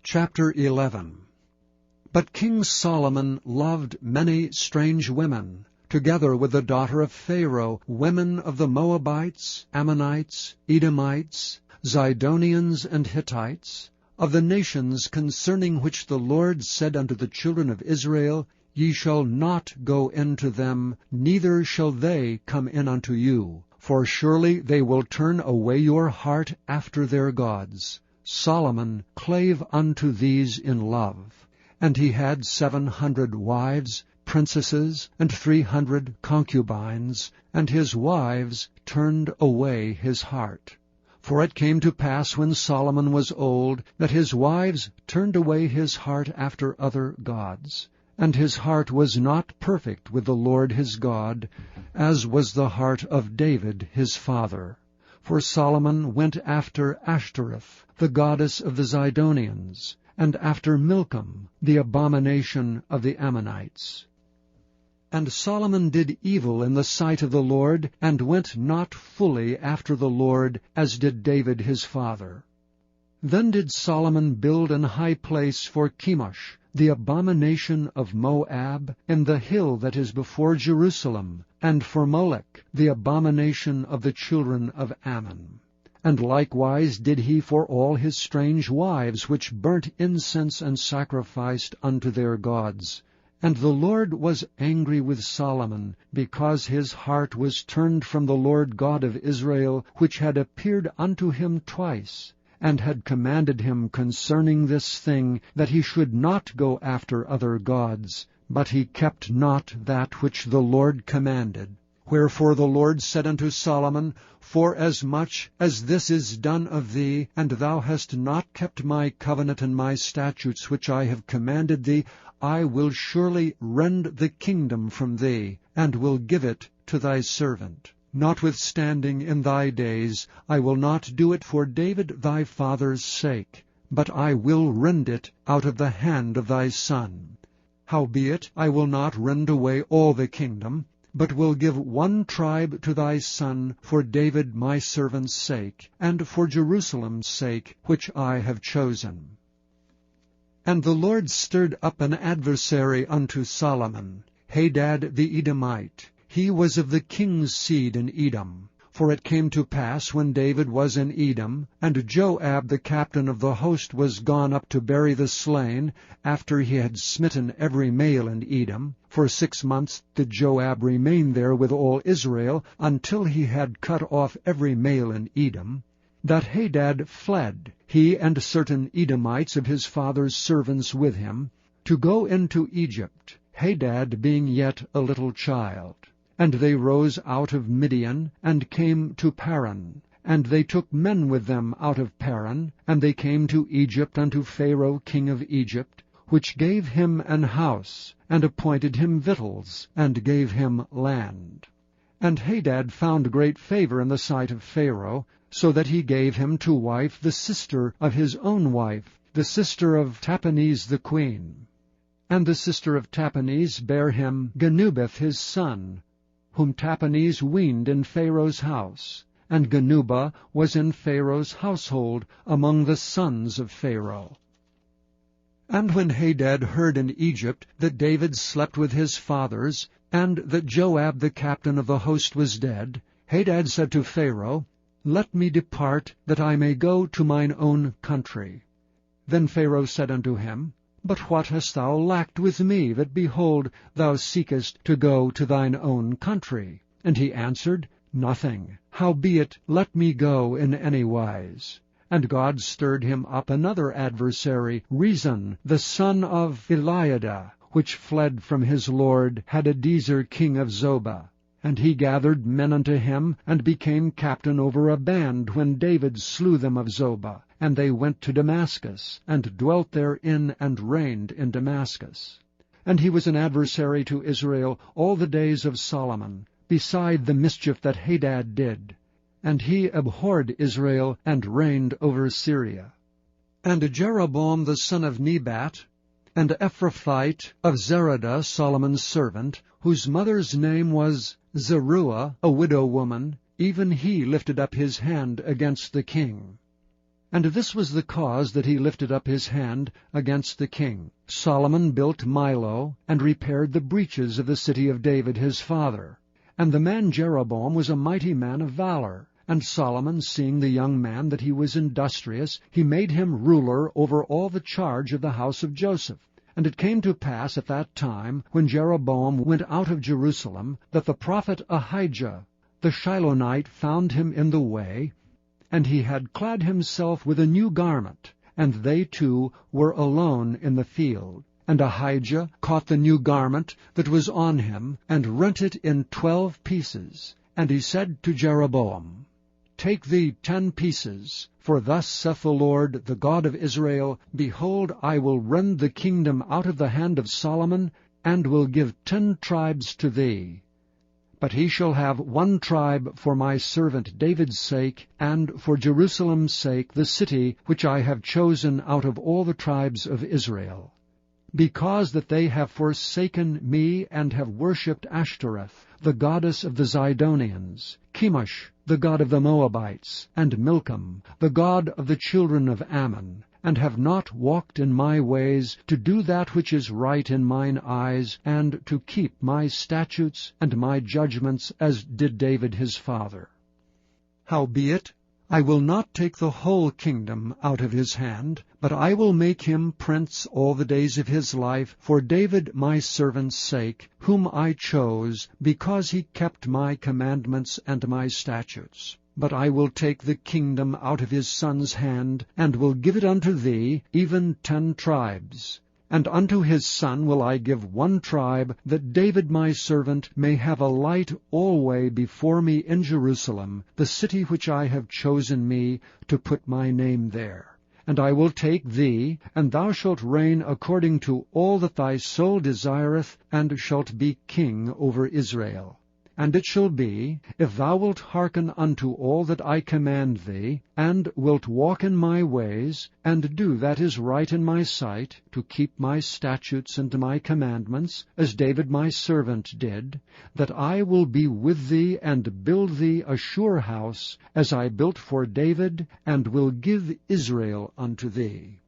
Chapter 11. But King Solomon loved many strange women, together with the daughter of Pharaoh, women of the Moabites, Ammonites, Edomites, Zidonians, and Hittites, of the nations concerning which the Lord said unto the children of Israel, Ye shall not go into them, neither shall they come in unto you, for surely they will turn away your heart after their gods. Solomon clave unto these in love. And he had 700 wives, princesses, and 300 concubines, and his wives turned away his heart. For it came to pass when Solomon was old, that his wives turned away his heart after other gods. And his heart was not perfect with the Lord his God, as was the heart of David his father. For Solomon went after Ashtoreth, the goddess of the Zidonians, and after Milcom, the abomination of the Ammonites. And Solomon did evil in the sight of the Lord, and went not fully after the Lord, as did David his father. Then did Solomon build an high place for Chemosh, the abomination of Moab, in the hill that is before Jerusalem, and for Molech, the abomination of the children of Ammon. And likewise did he for all his strange wives, which burnt incense and sacrificed unto their gods. And the Lord was angry with Solomon, because his heart was turned from the Lord God of Israel, which had appeared unto him twice, and had commanded him concerning this thing, that he should not go after other gods. But he kept not that which the Lord commanded. Wherefore the Lord said unto Solomon, Forasmuch as this is done of thee, and thou hast not kept my covenant and my statutes which I have commanded thee, I will surely rend the kingdom from thee, and will give it to thy servant. Notwithstanding in thy days I will not do it for David thy father's sake, but I will rend it out of the hand of thy son. Howbeit I will not rend away all the kingdom, but will give one tribe to thy son for David my servant's sake, and for Jerusalem's sake, which I have chosen. And the Lord stirred up an adversary unto Solomon, Hadad the Edomite. He was of the king's seed in Edom. For it came to pass, when David was in Edom, and Joab the captain of the host was gone up to bury the slain, after he had smitten every male in Edom, for 6 months did Joab remain there with all Israel, until he had cut off every male in Edom, that Hadad fled, he and certain Edomites of his father's servants with him, to go into Egypt, Hadad being yet a little child. And they rose out of Midian, and came to Paran. And they took men with them out of Paran, and they came to Egypt unto Pharaoh king of Egypt, which gave him an house, and appointed him victuals, and gave him land. And Hadad found great favor in the sight of Pharaoh, so that he gave him to wife the sister of his own wife, the sister of Tahpenes the queen. And the sister of Tahpenes bare him Genubeth his son, whom Tahpenes weaned in Pharaoh's house. And Genuba was in Pharaoh's household among the sons of Pharaoh. And when Hadad heard in Egypt that David slept with his fathers, and that Joab the captain of the host was dead, Hadad said to Pharaoh, Let me depart, that I may go to mine own country. Then Pharaoh said unto him, But what hast thou lacked with me, that, behold, thou seekest to go to thine own country? And he answered, Nothing. Howbeit, let me go in any wise. And God stirred him up another adversary, Rezon, the son of Eliada, which fled from his lord Hadadezer king of Zobah. And he gathered men unto him, and became captain over a band, when David slew them of Zobah. And they went to Damascus, and dwelt therein, and reigned in Damascus. And he was an adversary to Israel all the days of Solomon, beside the mischief that Hadad did. And he abhorred Israel, and reigned over Syria. And Jeroboam the son of Nebat, and Ephrathite of Zeradah, Solomon's servant, whose mother's name was Zeruiah, a widow woman, even he lifted up his hand against the king. And this was the cause that he lifted up his hand against the king. Solomon built Milo, and repaired the breaches of the city of David his father. And the man Jeroboam was a mighty man of valor. And Solomon, seeing the young man that he was industrious, he made him ruler over all the charge of the house of Joseph. And it came to pass at that time, when Jeroboam went out of Jerusalem, that the prophet Ahijah the Shilonite found him in the way, and he had clad himself with a new garment, and they two were alone in the field. And Ahijah caught the new garment that was on him, and rent it in 12 pieces. And he said to Jeroboam, Take thee 10 pieces, for thus saith the Lord, the God of Israel, Behold, I will rend the kingdom out of the hand of Solomon, and will give 10 tribes to thee. But he shall have 1 tribe for my servant David's sake, and for Jerusalem's sake, the city which I have chosen out of all the tribes of Israel. Because that they have forsaken me, and have worshipped Ashtoreth, the goddess of the Zidonians, Chemosh, the god of the Moabites, and Milcom, the god of the children of Ammon, and have not walked in my ways, to do that which is right in mine eyes, and to keep my statutes and my judgments, as did David his father. Howbeit, I will not take the whole kingdom out of his hand, but I will make him prince all the days of his life, for David my servant's sake, whom I chose, because he kept my commandments and my statutes. But I will take the kingdom out of his son's hand, and will give it unto thee, even 10 tribes. And unto his son will I give 1 tribe, that David my servant may have a light alway before me in Jerusalem, the city which I have chosen me to put my name there. And I will take thee, and thou shalt reign according to all that thy soul desireth, and shalt be king over Israel. And it shall be, if thou wilt hearken unto all that I command thee, and wilt walk in my ways, and do that is right in my sight, to keep my statutes and my commandments, as David my servant did, that I will be with thee, and build thee a sure house, as I built for David, and will give Israel unto thee.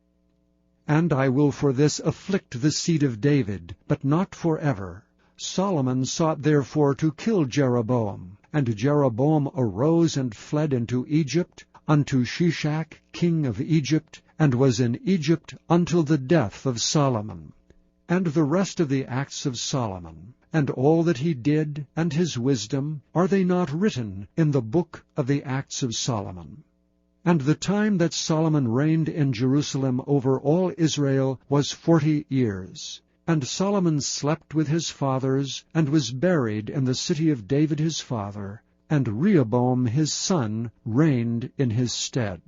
And I will for this afflict the seed of David, but not for ever. Solomon sought therefore to kill Jeroboam, and Jeroboam arose and fled into Egypt, unto Shishak king of Egypt, and was in Egypt until the death of Solomon. And the rest of the acts of Solomon, and all that he did, and his wisdom, are they not written in the book of the acts of Solomon? And the time that Solomon reigned in Jerusalem over all Israel was 40 years. And Solomon slept with his fathers, and was buried in the city of David his father, and Rehoboam his son reigned in his stead.